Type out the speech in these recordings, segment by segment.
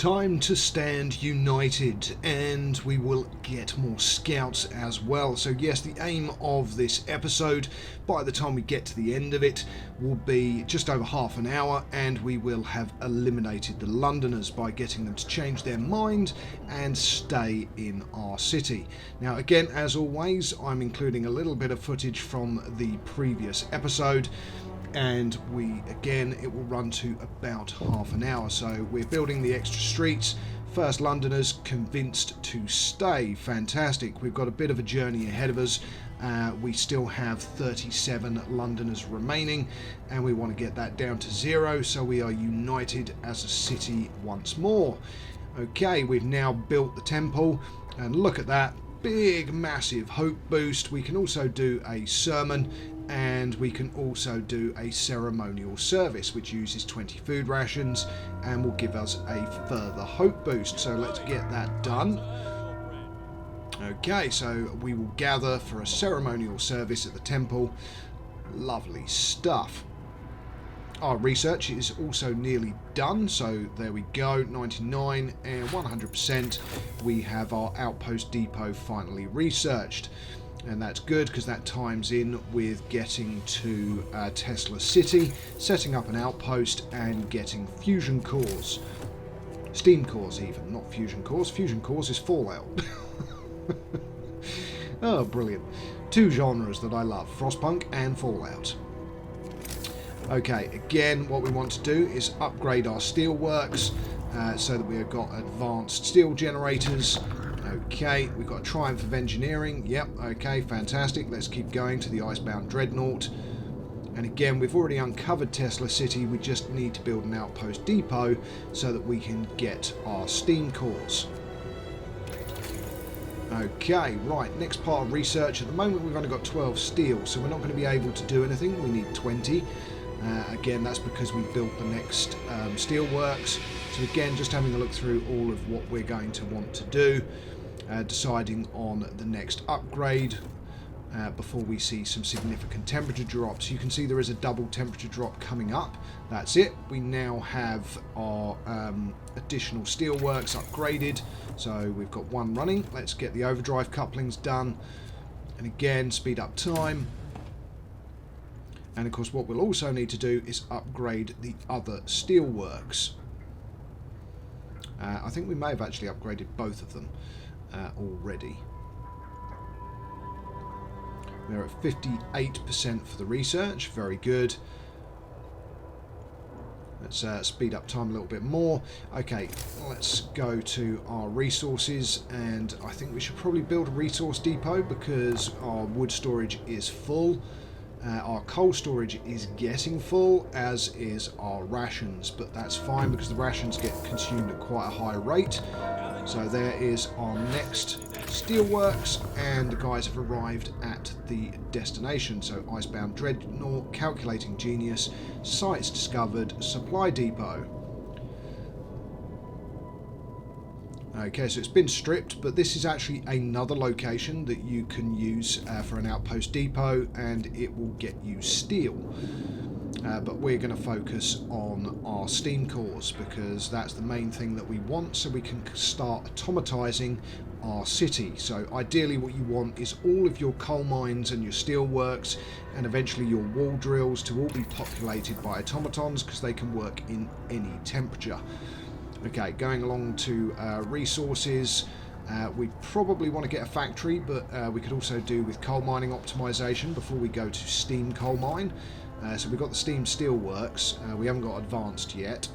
time to stand united, and we will get more scouts as well. So yes, the aim of this episode, by the time we get to the end of it, will be just over half an hour, and we will have eliminated the Londoners by getting them to change their mind and stay in our city. Now again, as always, I'm including a little bit of footage from the previous episode, and it will run to about half an hour. So we're building the extra streets. First Londoners convinced to stay. Fantastic. We've got a bit of a journey ahead of us. We still have 37 Londoners remaining, and we want to get that down to 0, so we are united as a city once more. Okay, we've now built the temple, and look at that big massive hope boost. We can also do a sermon, and we can also do a ceremonial service which uses 20 food rations and will give us a further hope boost. So let's get that done. Okay, so we will gather for a ceremonial service at the temple. Lovely stuff. Our research is also nearly done, so there we go, 99 and 100%. We have our outpost depot finally researched, and that's good because that times in with getting to Tesla City, setting up an outpost and getting fusion cores. Steam cores even, not fusion cores. Fusion cores is Fallout. Oh, brilliant. Two genres that I love, Frostpunk and Fallout. Okay, again, what we want to do is upgrade our steelworks so that we've got advanced steel generators. Okay, we've got a Triumph of Engineering. Yep, okay, fantastic. Let's keep going to the Icebound Dreadnought. And again, we've already uncovered Tesla City. We just need to build an outpost depot so that we can get our steam cores. Okay, right, next part of research. At the moment, we've only got 12 steel, so we're not going to be able to do anything. We need 20. Again, that's because we built the next steelworks. So again, just having a look through all of what we're going to want to do, deciding on the next upgrade before we see some significant temperature drops. You can see there is a double temperature drop coming up. That's it. We now have our additional steelworks upgraded. So we've got one running. Let's get the overdrive couplings done. And again, speed up time. And of course, what we'll also need to do is upgrade the other steelworks. I think we may have actually upgraded both of them already. We're at 58% for the research. Very good. Let's speed up time a little bit more. Okay, let's go to our resources, and I think we should probably build a resource depot because our wood storage is full. Our coal storage is getting full, as is our rations, but that's fine because the rations get consumed at quite a high rate. So there is our next steelworks, and the guys have arrived at the destination. So Icebound Dreadnought, Calculating Genius, sites discovered, supply depot. Okay, so it's been stripped, but this is actually another location that you can use for an outpost depot, and it will get you steel. But we're going to focus on our steam cores because that's the main thing that we want, so we can start automatizing our city. So ideally what you want is all of your coal mines and your steel works and eventually your wall drills to all be populated by automatons because they can work in any temperature. Okay, going along to resources. We probably want to get a factory, but we could also do with coal mining optimization before we go to steam coal mine. So we've got the steam steel works. We haven't got advanced yet.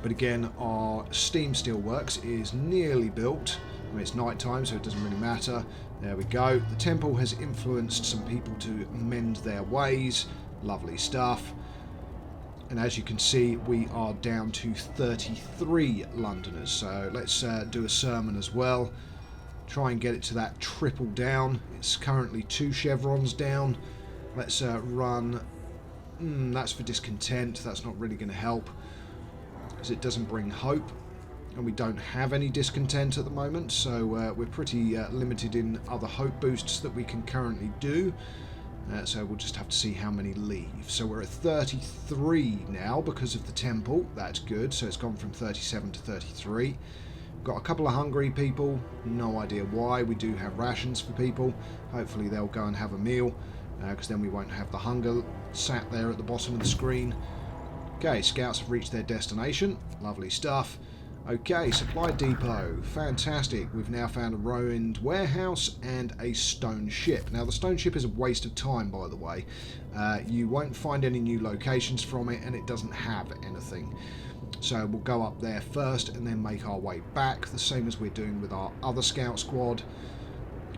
But again, our steam steel works is nearly built. I mean, it's night time, so it doesn't really matter. There we go. The temple has influenced some people to mend their ways. Lovely stuff. And as you can see, we are down to 33 Londoners. So let's do a sermon as well. Try and get it to that triple down. It's currently 2 chevrons down. Let's run... that's for discontent. That's not really going to help, because it doesn't bring hope. And we don't have any discontent at the moment. So we're pretty limited in other hope boosts that we can currently do. So we'll just have to see how many leave. So we're at 33 now because of the temple. That's good. So it's gone from 37 to 33. Got a couple of hungry people. No idea why. We do have rations for people. Hopefully they'll go and have a meal, because then we won't have the hunger sat there at the bottom of the screen. Okay, scouts have reached their destination. Lovely stuff. Okay, supply depot. Fantastic. We've now found a ruined warehouse and a stone ship. Now, the stone ship is a waste of time, by the way. You won't find any new locations from it, and it doesn't have anything. So we'll go up there first and then make our way back, the same as we're doing with our other scout squad.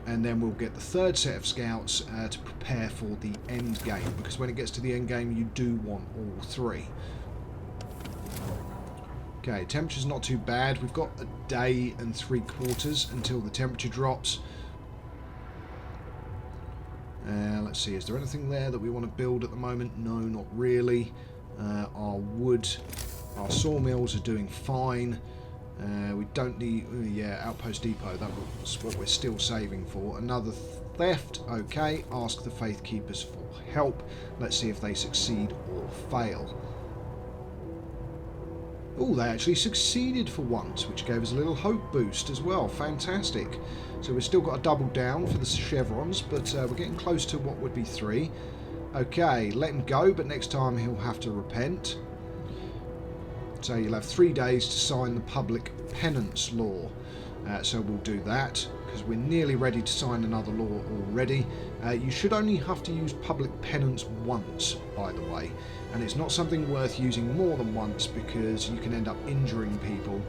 And then we'll get the third set of scouts to prepare for the end game, because when it gets to the end game, you do want all three. Okay, temperature's not too bad. We've got a day and 3/4 until the temperature drops. Let's see, is there anything there that we want to build at the moment? No, not really. Our wood, our sawmills are doing fine. We don't need, yeah, outpost depot, that's what we're still saving for. Another theft, okay, ask the faith keepers for help. Let's see if they succeed or fail. Oh, they actually succeeded for once, which gave us a little hope boost as well. Fantastic. So we've still got a double down for the chevrons, but we're getting close to what would be 3. Okay, let him go, but next time he'll have to repent. So you'll have 3 days to sign the public penance law. So we'll do that, because we're nearly ready to sign another law already. You should only have to use public penance once, by the way. And it's not something worth using more than once, because you can end up injuring people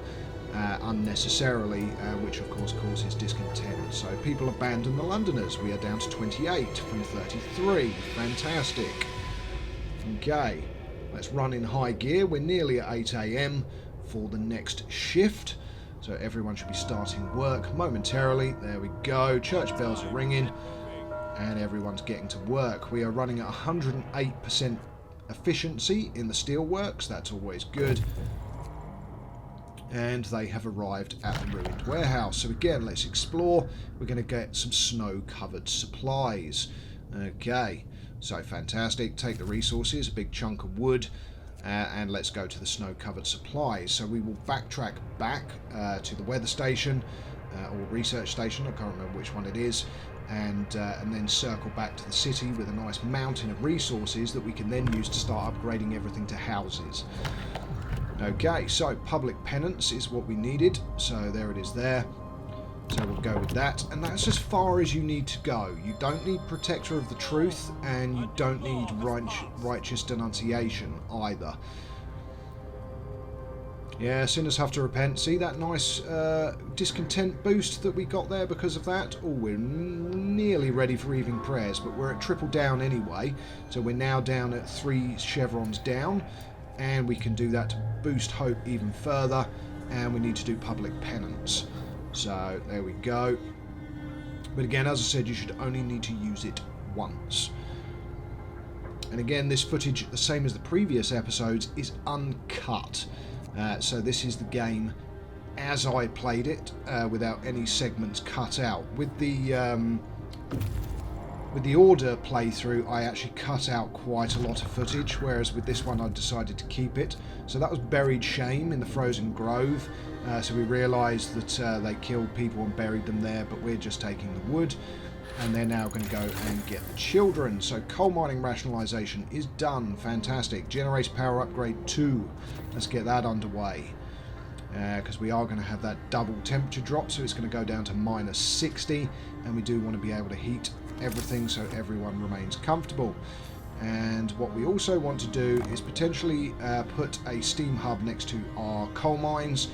unnecessarily, which of course causes discontent. So people abandon the Londoners. We are down to 28 from 33. Fantastic. Okay, let's run in high gear. We're nearly at 8 AM for the next shift. So everyone should be starting work momentarily. There we go. Church bells are ringing and everyone's getting to work. We are running at 108% efficiency in the steelworks. That's always good. And they have arrived at the ruined warehouse. So again, let's explore. We're going to get some snow-covered supplies. Okay, so fantastic. Take the resources, a big chunk of wood. And let's go to the snow-covered supplies. So we will backtrack back to the weather station or research station. I can't remember which one it is, and then circle back to the city with a nice mountain of resources that we can then use to start upgrading everything to houses. Okay, so public penance is what we needed. So there it is there. So we'll go with that, and that's as far as you need to go. You don't need Protector of the Truth, and you don't need Righteous Denunciation either. Yeah, sinners have to repent. See that nice discontent boost that we got there because of that? Oh, we're nearly ready for evening prayers, but we're at triple down anyway. So we're now down at 3 chevrons down, and we can do that to boost hope even further, and we need to do public penance. So there we go. But again, as I said, you should only need to use it once. And again, this footage, the same as the previous episodes, is uncut. So this is the game as I played it, without any segments cut out. With the order playthrough, I actually cut out quite a lot of footage, whereas with this one I decided to keep it. So that was Buried Shame in the Frozen Grove. So we realised that they killed people and buried them there, but we're just taking the wood, and they're now going to go and get the children. So coal mining rationalisation is done. Fantastic. Generator power upgrade 2. Let's get that underway, because we are going to have that double temperature drop, so it's going to go down to -60, and we do want to be able to heat everything so everyone remains comfortable. And what we also want to do is potentially put a steam hub next to our coal mines,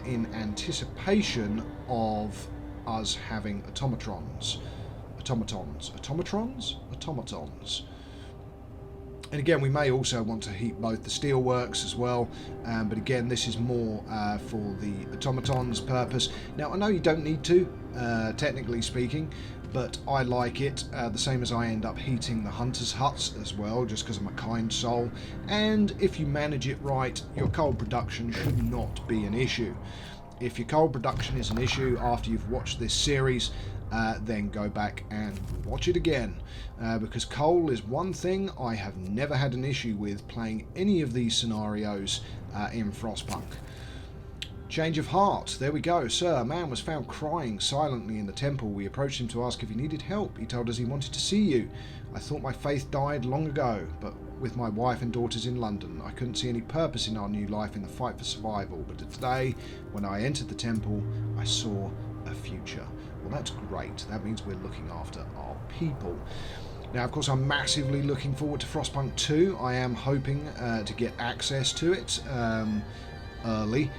in anticipation of us having automatons. And again, we may also want to heat both the steelworks as well, but again, this is more for the automatons purpose. Now, I know you don't need to, technically speaking, but I like it, the same as I end up heating the hunters' huts as well, just because I'm a kind soul. And if you manage it right, your coal production should not be an issue. If your coal production is an issue after you've watched this series, then go back and watch it again. Because coal is one thing I have never had an issue with playing any of these scenarios in Frostpunk. Change of heart. There we go. Sir, a man was found crying silently in the temple. We approached him to ask if he needed help. He told us he wanted to see you. I thought my faith died long ago, but with my wife and daughters in London, I couldn't see any purpose in our new life in the fight for survival. But today, when I entered the temple, I saw a future. Well, that's great. That means we're looking after our people. Now, of course, I'm massively looking forward to Frostpunk 2. I am hoping to get access to it early.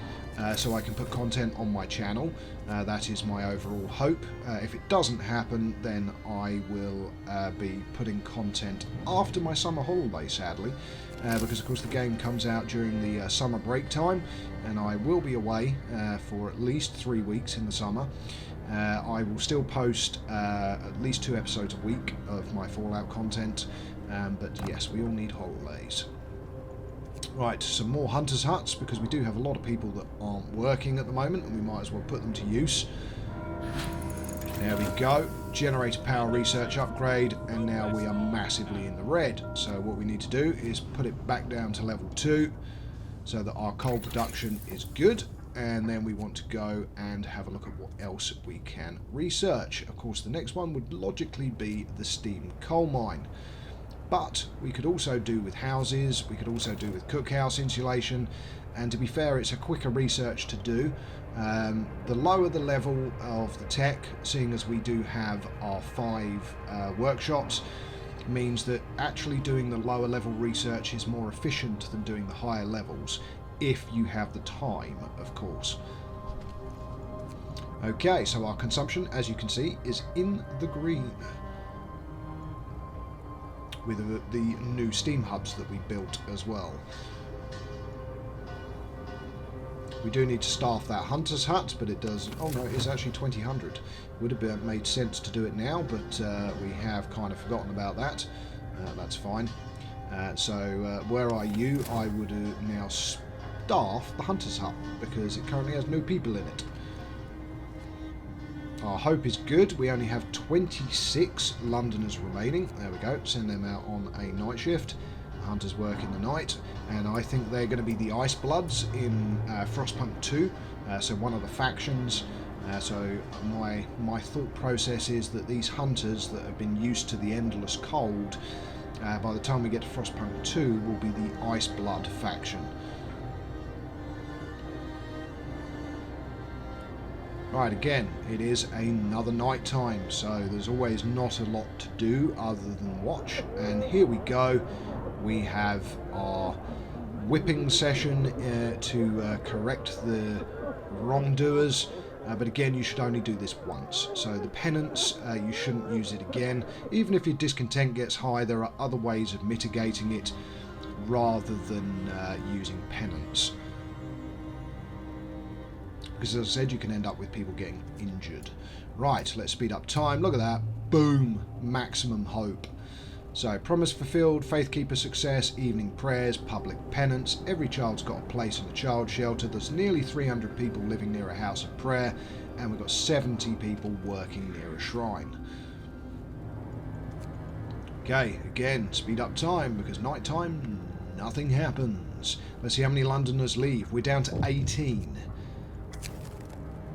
So I can put content on my channel. That is my overall hope. If it doesn't happen, then I will be putting content after my summer holiday, sadly, because of course the game comes out during the summer break time, and I will be away for at least 3 weeks in the summer. I will still post at least 2 episodes a week of my Fallout content, but yes, we all need holidays. Right, some more hunters' huts, because we do have a lot of people that aren't working at the moment, and we might as well put them to use. There we go. Generator power research upgrade, and now we are massively in the red. So what we need to do is put it back down to level 2, so that our coal production is good, and then we want to go and have a look at what else we can research. Of course, the next one would logically be the steam coal mine. But we could also do with houses, we could also do with cookhouse insulation, and to be fair, it's a quicker research to do. The lower the level of the tech, seeing as we do have our 5 workshops, means that actually doing the lower level research is more efficient than doing the higher levels, if you have the time, of course. Okay, so our consumption, as you can see, is in the green, with the new steam hubs that we built as well. We do need to staff that hunter's hut, but it does... Oh no, it's actually 2000. Would have made sense to do it now, but we have kind of forgotten about that. That's fine. Where are you? I would now staff the hunter's hut, because it currently has no people in it. Our hope is good. We only have 26 Londoners remaining. There we go. Send them out on a night shift. The hunters work in the night. And I think they're going to be the Ice Bloods in Frostpunk 2. So one of the factions. So my thought process is that these hunters that have been used to the endless cold, by the time we get to Frostpunk 2, will be the Ice Blood faction. Right, again, it is another night time, so there's always not a lot to do other than watch. And here we go. We have our whipping session to correct the wrongdoers. But again, you should only do this once. So the penance, you shouldn't use it again. Even if your discontent gets high, there are other ways of mitigating it rather than using penance. Because as I said, you can end up with people getting injured. Right, let's speed up time. Look at that. Boom. Maximum hope. So, promise fulfilled, faithkeeper success, evening prayers, public penance. Every child's got a place in a child shelter. There's nearly 300 people living near a house of prayer. And we've got 70 people working near a shrine. Okay, again, speed up time, because night time, nothing happens. Let's see how many Londoners leave. We're down to 18.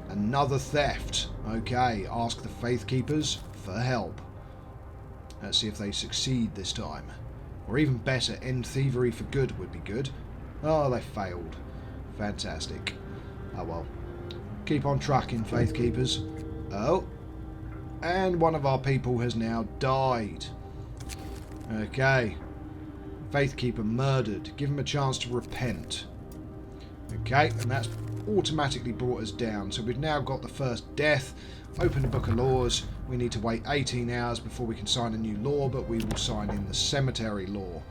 Another theft. Okay, ask the Faith Keepers for help. Let's see if they succeed this time. Or even better, end thievery for good would be good. Oh, they failed. Fantastic. Oh well. Keep on trucking, Faith Keepers. Oh. And one of our people has now died. Okay. Faith Keeper murdered. Give him a chance to repent. Okay, and that's automatically brought us down. So we've now got the first death. Open the Book of Laws. We need to wait 18 hours before we can sign a new law, but we will sign in the cemetery law.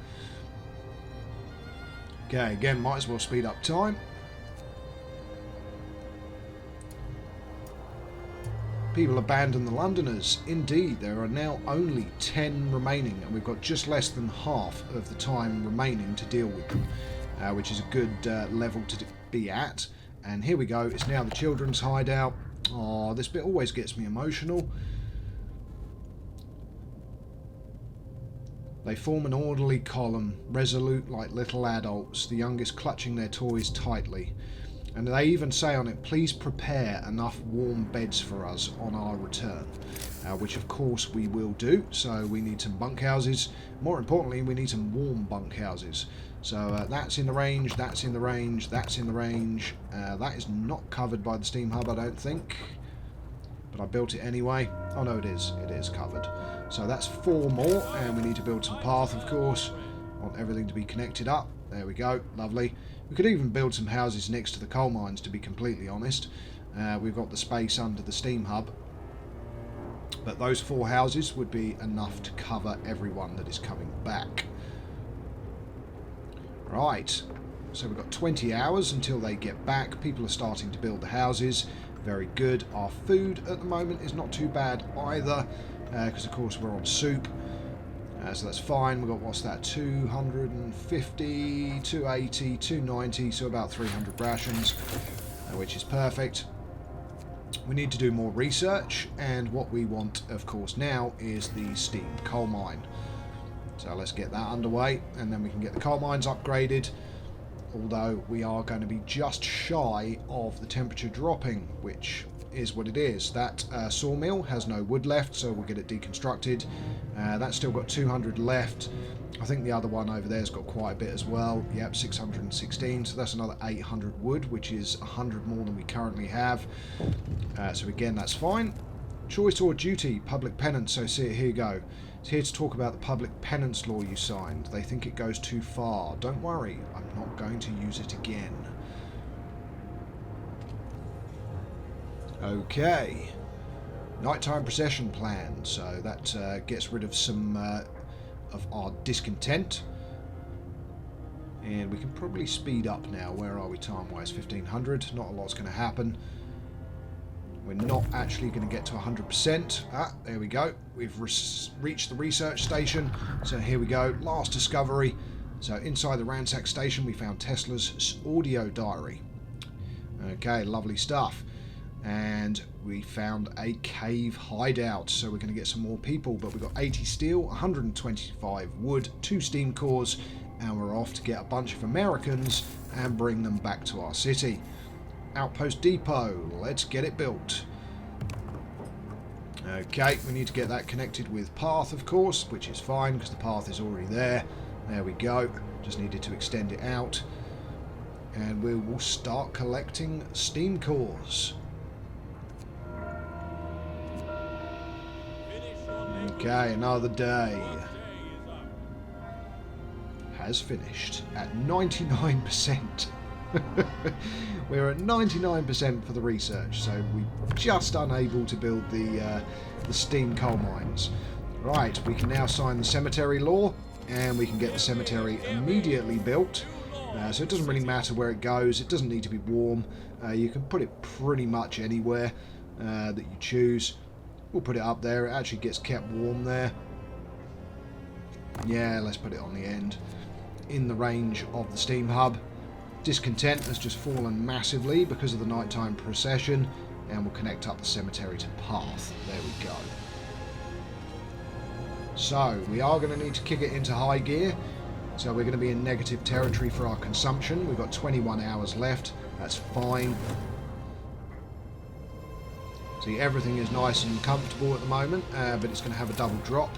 Okay, again, might as well speed up time. People abandon the Londoners. Indeed, there are now only 10 remaining, and we've got just less than half of the time remaining to deal with them, which is a good level to be at. And here we go, it's now the children's hideout. Oh, this bit always gets me emotional. They form an orderly column, resolute like little adults, the youngest clutching their toys tightly. And they even say on it, please prepare enough warm beds for us on our return. Which of course we will do. So we need some bunkhouses. More importantly, we need some warm bunkhouses. So that's in the range, that's in the range, that's in the range. That is not covered by the steam hub, I don't think. But I built it anyway. Oh no, it is covered. So that's 4 more, and we need to build some path, of course. Want everything to be connected up. There we go, lovely. We could even build some houses next to the coal mines, to be completely honest. We've got the space under the steam hub. But those 4 houses would be enough to cover everyone that is coming back. Right, so we've got 20 hours until they get back. People are starting to build the houses. Very good. Our food at the moment is not too bad either, because of course we're on soup. So that's fine. We've got, what's that, 250, 280, 290, so about 300 rations, which is perfect. We need to do more research, and what we want, of course, now is the steam coal mine. So let's get that underway, and then we can get the coal mines upgraded, although we are going to be just shy of the temperature dropping, which is what it is. That sawmill has no wood left, so we'll get it deconstructed. That's still got 200 left. I think the other one over there's got quite a bit as well. Yep, 616, so that's another 800 wood, which is 100 more than we currently have. So again, that's fine. Choice or duty, public penance. So see, here you go. It's here to talk about the public penance law you signed. They think it goes too far. Don't worry, I'm not going to use it again. Okay. Nighttime procession plan. So that gets rid of some of our discontent. And we can probably speed up now. Where are we time-wise? 1500. Not a lot's going to happen. We're not actually going to get to 100%. Ah, there we go. We've reached the research station. So here we go. Last discovery. So inside the ransack station, we found Tesla's audio diary. Okay, lovely stuff. And we found a cave hideout. So we're going to get some more people. But we've got 80 steel, 125 wood, 2 steam cores. And we're off to get a bunch of Americans and bring them back to our city. Outpost depot, let's get it built. Okay, we need to get that connected with path, of course, which is fine because the path is already there. There we go, just needed to extend it out. And we will start collecting steam cores. Okay, another day has finished at 99%. We're at 99% for the research, so we're just unable to build the steam coal mines. Right, we can now sign the cemetery law, and we can get the cemetery immediately built. So it doesn't really matter where it goes. It doesn't need to be warm. You can put it pretty much anywhere that you choose. We'll put it up there. It actually gets kept warm there. Yeah, let's put it on the end. In the range of the steam hub. Discontent has just fallen massively because of the nighttime procession, and we'll connect up the cemetery to path. There we go. So we are going to need to kick it into high gear. So we're going to be in negative territory for our consumption. We've got 21 hours left. That's fine. See, everything is nice and comfortable at the moment, but it's going to have a double drop.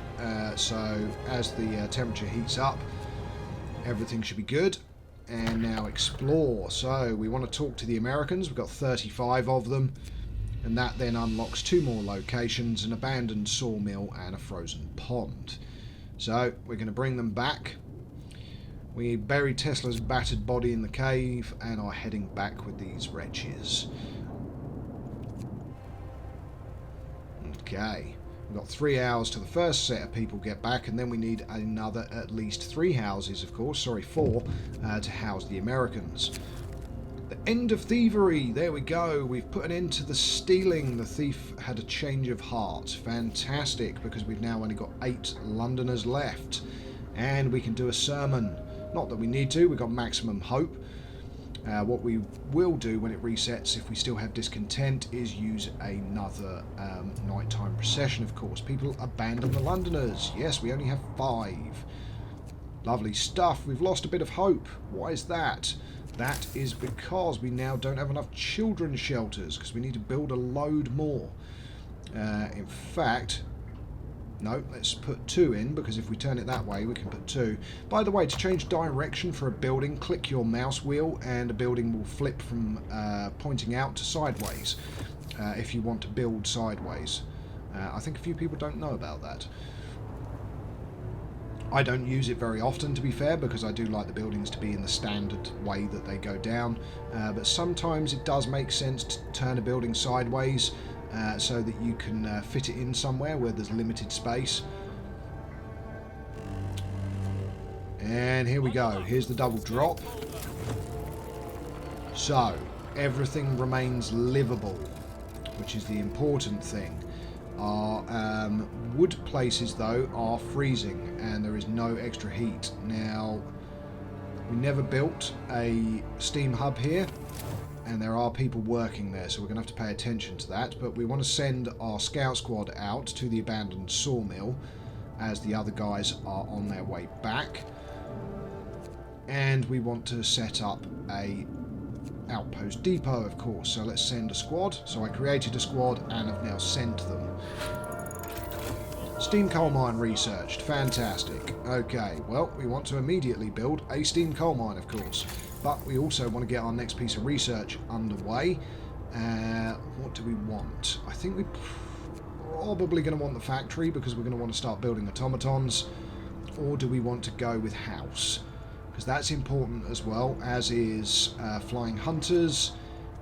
So as the temperature heats up, everything should be good. And now explore. So we want to talk to the Americans. We've got 35 of them. And that then unlocks 2 more locations, an abandoned sawmill and a frozen pond. So we're going to bring them back. We buried Tesla's battered body in the cave and are heading back with these wretches. Okay. We've got 3 hours to the first set of people get back, and then we need another at least 3 houses, of course, sorry, 4, to house the Americans. The end of thievery, there we go. We've put an end to the stealing. The thief had a change of heart. Fantastic, because we've now only got 8 Londoners left. And we can do a sermon. Not that we need to, we've got maximum hope. What we will do when it resets, if we still have discontent, is use another nighttime procession, of course. People abandon the Londoners. Yes, we only have 5. Lovely stuff. We've lost a bit of hope. Why is that? That is because we now don't have enough children's shelters, because we need to build a load more. In fact... No, let's put 2 in, because if we turn it that way, we can put 2. By the way, to change direction for a building, click your mouse wheel, and a building will flip from pointing out to sideways, if you want to build sideways. I think a few people don't know about that. I don't use it very often, to be fair, because I do like the buildings to be in the standard way that they go down. But sometimes it does make sense to turn a building sideways, so that you can fit it in somewhere where there's limited space. And here we go. Here's the double drop. So, everything remains livable, which is the important thing. Our wood places, though, are freezing, and there is no extra heat. Now, we never built a steam hub here, and there are people working there, so we're going to have to pay attention to that. But we want to send our scout squad out to the abandoned sawmill, as the other guys are on their way back. And we want to set up a outpost depot, of course. So let's send a squad. So I created a squad and have now sent them. Steam coal mine researched. Fantastic. Okay, well, we want to immediately build a steam coal mine, of course. But we also want to get our next piece of research underway. What do we want? I think we're probably going to want the factory, because we're going to want to start building automatons. Or do we want to go with house? Because that's important as well, as is flying hunters.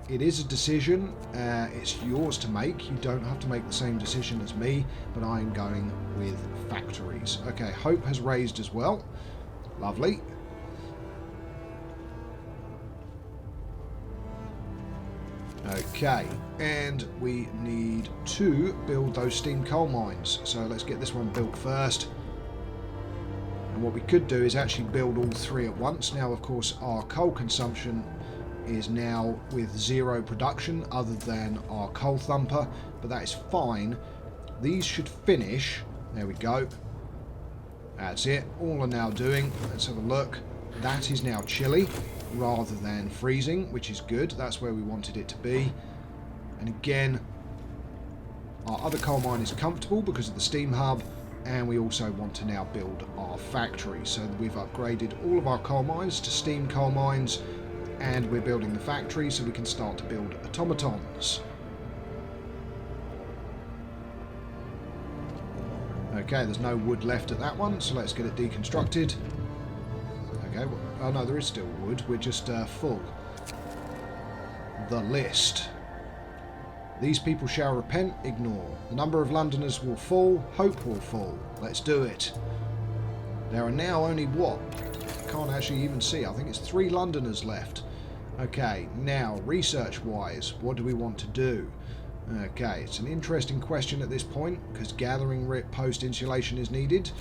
It is a decision. It's yours to make. You don't have to make the same decision as me, but I am going with factories. Okay, hope has raised as well. Lovely. Okay, and we need to build those steam coal mines. So let's get this one built first. And what we could do is actually build all 3 at once. Now, of course, our coal consumption is now with 0 production other than our coal thumper, but that is fine. These should finish. There we go. That's it. All are now doing. Let's have a look. That is now chilly rather than freezing, which is good. That's where we wanted it to be. And again, our other coal mine is comfortable because of the steam hub, and we also want to now build our factory. So we've upgraded all of our coal mines to steam coal mines, and we're building the factory so we can start to build automatons. Okay, there's no wood left at that one, so let's get it deconstructed. Okay, well, oh no, there is still wood. We're just full. The list. These people shall repent, ignore. The number of Londoners will fall, hope will fall. Let's do it. There are now only what? I can't actually even see. I think it's 3 Londoners left. Okay, now, research-wise, what do we want to do? Okay, it's an interesting question at this point, because gathering post insulation is needed.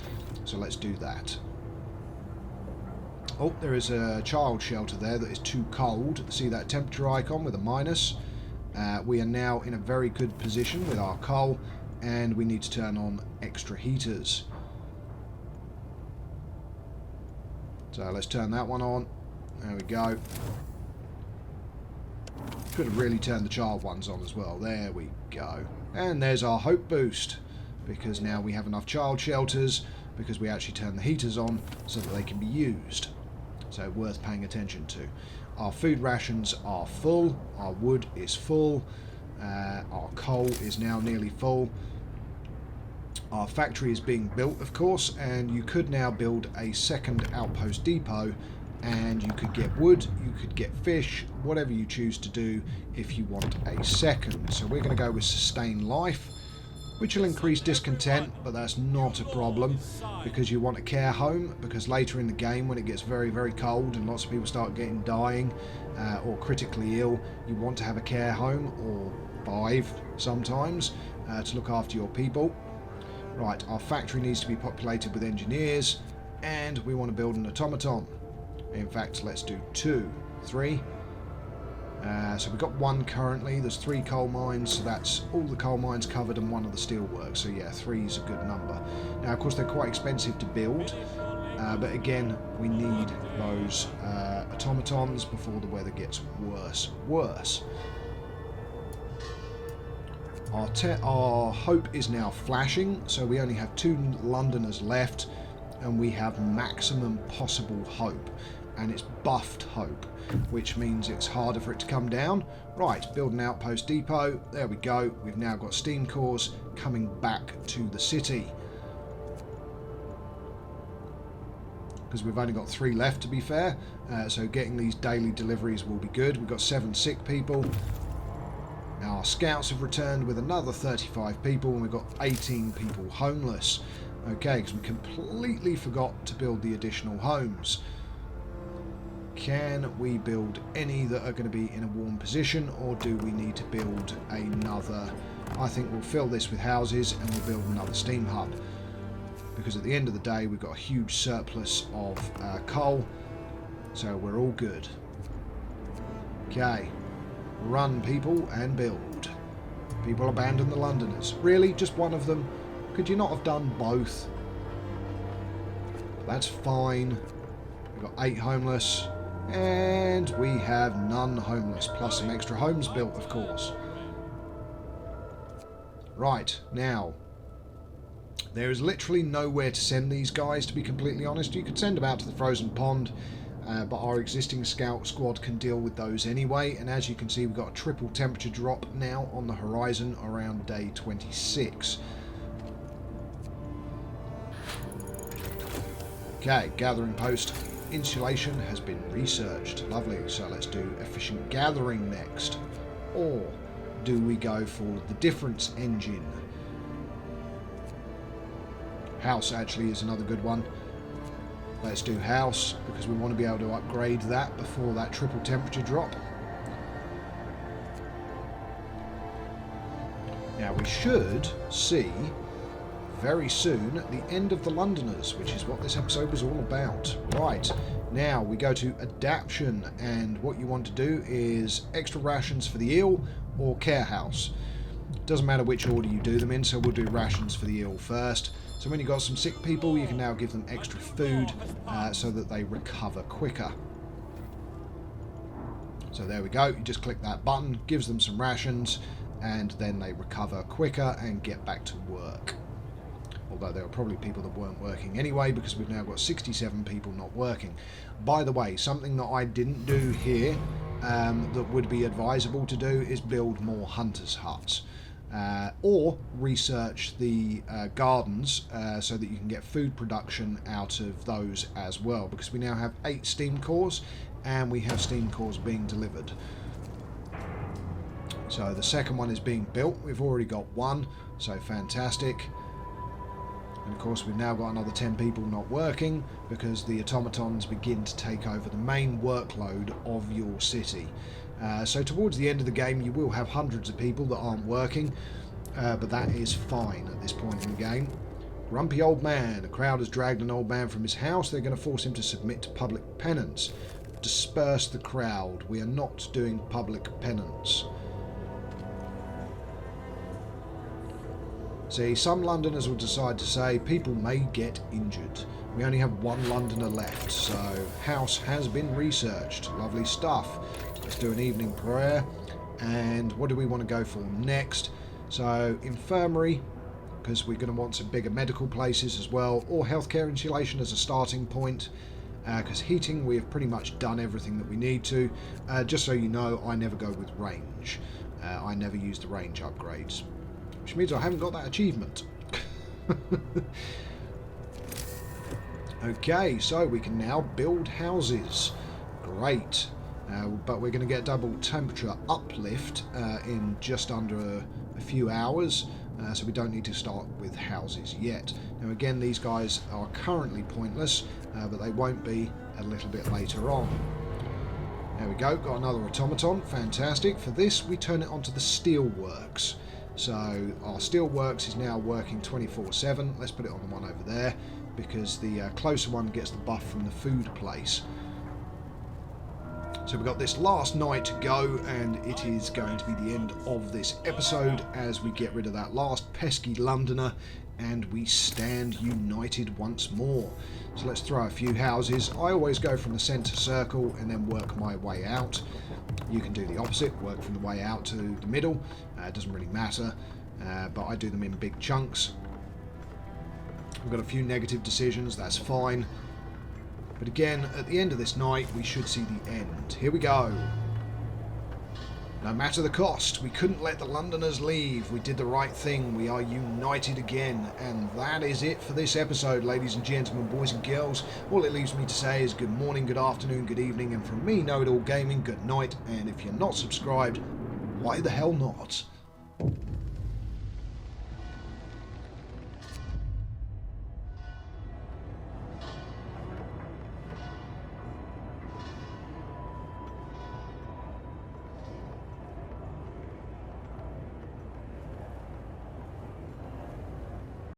So let's do that. Oh, there is a child shelter there that is too cold. See that temperature icon with a minus? We are now in a very good position with our coal, and we need to turn on extra heaters. So let's turn that one on. There we go. Could have really turned the child ones on as well. There we go. And there's our hope boost, because now we have enough child shelters, because we actually turn the heaters on so that they can be used. So worth paying attention to. Our food rations are full, our wood is full, our coal is now nearly full. Our factory is being built, of course, and you could now build a second outpost depot, and you could get wood, you could get fish, whatever you choose to do if you want a second. So we're going to go with sustain life, which will increase discontent, but that's not a problem, because you want a care home, because later in the game when it gets very, very cold and lots of people start dying or critically ill, you want to have a care home, or 5 sometimes, to look after your people. Right, our factory needs to be populated with engineers, and we want to build an automaton. In fact, let's do 2, 3. So we've got one currently. There's 3 coal mines, so that's all the coal mines covered and 1 of the steel works. So yeah, 3 is a good number. Now, of course, they're quite expensive to build, but again, we need those automatons before the weather gets worse. Our hope is now flashing, so we only have 2 Londoners left, and we have maximum possible hope, and it's buffed hope, which means it's harder for it to come down. Right, build an outpost depot. There we go. We've now got steam cores coming back to the city. Because we've only got 3 left, to be fair. So getting these daily deliveries will be good. We've got 7 sick people. Our scouts have returned with another 35 people, and we've got 18 people homeless. Okay, because we completely forgot to build the additional homes. Can we build any that are going to be in a warm position, or do we need to build another? I think we'll fill this with houses and we'll build another steam hub, because at the end of the day we've got a huge surplus of coal, so we're all good. Okay, run people and build. People abandon the Londoners. Really? Just one of them? Could you not have done both? That's fine. We've got 8 homeless. And we have none homeless, plus some extra homes built, of course. Right, now, there is literally nowhere to send these guys, to be completely honest. You could send them out to the frozen pond, but our existing scout squad can deal with those anyway. And as you can see, we've got a triple temperature drop now on the horizon around day 26. Okay, gathering post. Insulation has been researched. Lovely. So let's do efficient gathering next. Or do we go for the difference engine? House actually is another good one. Let's do house, because we want to be able to upgrade that before that triple temperature drop. Now we should see very soon at the end of the Londoners, which is what this episode was all about. Right, now we go to adaptation, and what you want to do is extra rations for the eel or care house. Doesn't matter which order you do them in, so we'll do rations for the eel first. So when you've got some sick people, you can now give them extra food so that they recover quicker. So there we go, you just click that button, gives them some rations, and then they recover quicker and get back to work. Although there are probably people that weren't working anyway, because we've now got 67 people not working. By the way, something that I didn't do here that would be advisable to do is build more hunters' huts. Or research the gardens so that you can get food production out of those as well, because we now have 8 steam cores and we have steam cores being delivered. So the second one is being built. We've already got 1, so fantastic. And of course we've now got another 10 people not working, because the automatons begin to take over the main workload of your city. So towards the end of the game you will have hundreds of people that aren't working, but that is fine at this point in the game. Grumpy old man. A crowd has dragged an old man from his house. They're going to force him to submit to public penance. Disperse the crowd. We are not doing public penance. See, some Londoners will decide to say people may get injured. We only have 1 Londoner left, so house has been researched. Lovely stuff. Let's do an evening prayer. And what do we want to go for next? So infirmary, because we're going to want some bigger medical places as well, or healthcare insulation as a starting point, because heating we have pretty much done everything that we need to. Just so you know, I never go with range. I never use the range upgrades, which means I haven't got that achievement. Okay, so we can now build houses. Great. But we're going to get double temperature uplift in just under a few hours, so we don't need to start with houses yet. Now again, these guys are currently pointless, but they won't be a little bit later on. There we go, got another automaton, fantastic. For this we turn it onto the steelworks. So our steelworks is now working 24/7. Let's put it on the one over there, because the closer one gets the buff from the food place. So we've got this last night to go, and it is going to be the end of this episode as we get rid of that last pesky Londoner and we stand united once more. So let's throw a few houses. I always go from the centre circle and then work my way out. You can do the opposite, work from the way out to the middle. It doesn't really matter, but I do them in big chunks. We've got a few negative decisions, that's fine. But again, at the end of this night, we should see the end. Here we go. No matter the cost, we couldn't let the Londoners leave. We did the right thing. We are united again. And that is it for this episode, ladies and gentlemen, boys and girls. All it leaves me to say is good morning, good afternoon, good evening, and from me, Know It All Gaming, good night. And if you're not subscribed, why the hell not?